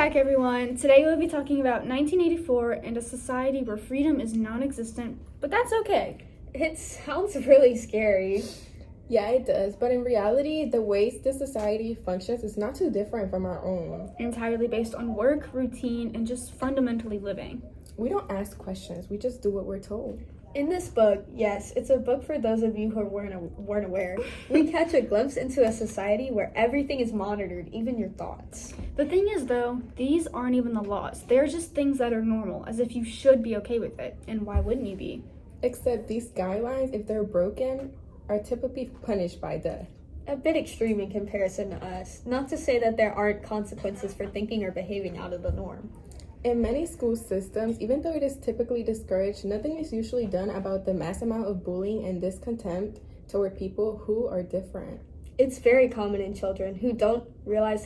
back, everyone. Today we'll be talking about 1984 and a society where freedom is non-existent, but that's okay. It sounds really scary. Yeah, it does. But in reality, the ways this society functions is not too different from our own. Entirely based on work, routine, and just fundamentally living. We don't ask questions. We just do what we're told. In this book, yes, it's a book for those of you who weren't aware. We catch a glimpse into a society where everything is monitored, even your thoughts. The thing is, though, these aren't even the laws. They're just things that are normal, as if you should be okay with it. And why wouldn't you be? Except these guidelines, if they're broken, are typically punished by death. A bit extreme in comparison to us. Not to say that there aren't consequences for thinking or behaving out of the norm. In many school systems, even though it is typically discouraged, nothing is usually done about the mass amount of bullying and discontempt toward people who are different. It's very common in children who don't realize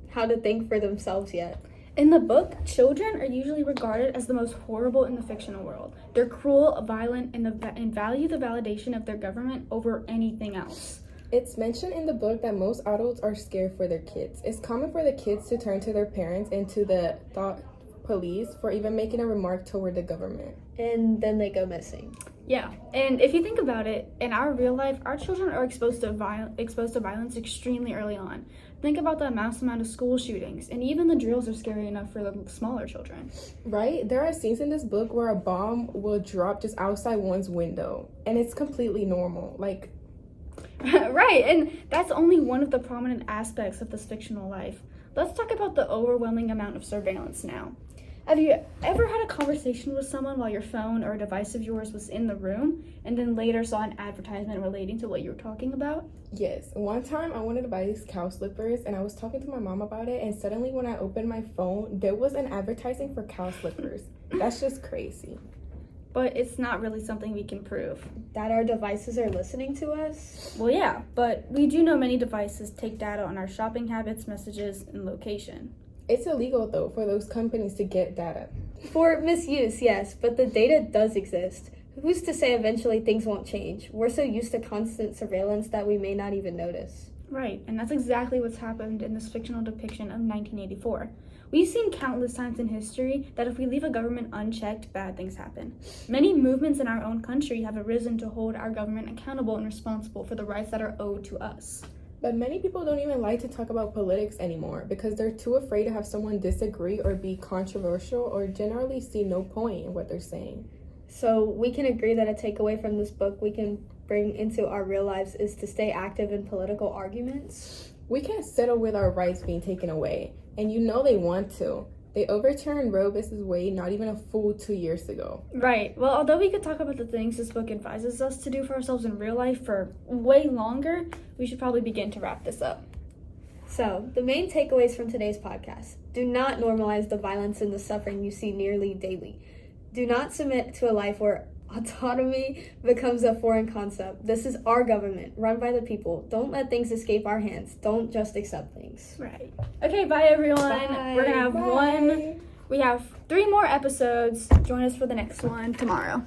how to think for themselves yet. In the book, children are usually regarded as the most horrible in the fictional world. They're cruel, violent, and value the validation of their government over anything else. It's mentioned in the book that most adults are scared for their kids. It's common for the kids to turn to their parents and to the thought police for even making a remark toward the government. And then they go missing. Yeah, and if you think about it, in our real life, our children are exposed to violence extremely early on. Think about the mass amount of school shootings, and even the drills are scary enough for the smaller children. Right? There are scenes in this book where a bomb will drop just outside one's window, and it's completely normal. Right, and that's only one of the prominent aspects of this fictional life. Let's talk about the overwhelming amount of surveillance now. Have you ever had a conversation with someone while your phone or a device of yours was in the room and then later saw an advertisement relating to what you were talking about? Yes. One time I wanted to buy these cow slippers and I was talking to my mom about it, and suddenly when I opened my phone, there was an advertising for cow slippers. That's just crazy. But it's not really something we can prove. That our devices are listening to us? Well, yeah, but we do know many devices take data on our shopping habits, messages, and location. It's illegal, though, for those companies to get data. For misuse, yes, but the data does exist. Who's to say eventually things won't change? We're so used to constant surveillance that we may not even notice. Right, and that's exactly what's happened in this fictional depiction of 1984. We've seen countless times in history that if we leave a government unchecked, bad things happen. Many movements in our own country have arisen to hold our government accountable and responsible for the rights that are owed to us. But many people don't even like to talk about politics anymore because they're too afraid to have someone disagree or be controversial, or generally see no point in what they're saying. So we can agree that a takeaway from this book we can bring into our real lives is to stay active in political arguments. We can't settle with our rights being taken away, and you know they want to. They overturned Roe v. Wade not even a full 2 years ago. Right. Well, although we could talk about the things this book advises us to do for ourselves in real life for way longer, we should probably begin to wrap this up. So, the main takeaways from today's podcast. Do not normalize the violence and the suffering you see nearly daily. Do not submit to a life where autonomy becomes a foreign concept. This is our government, run by the people. Don't let things escape our hands. Don't just accept things. Right. Okay, bye everyone. Bye. We're gonna have we have 3 more episodes. Join us for the next one tomorrow.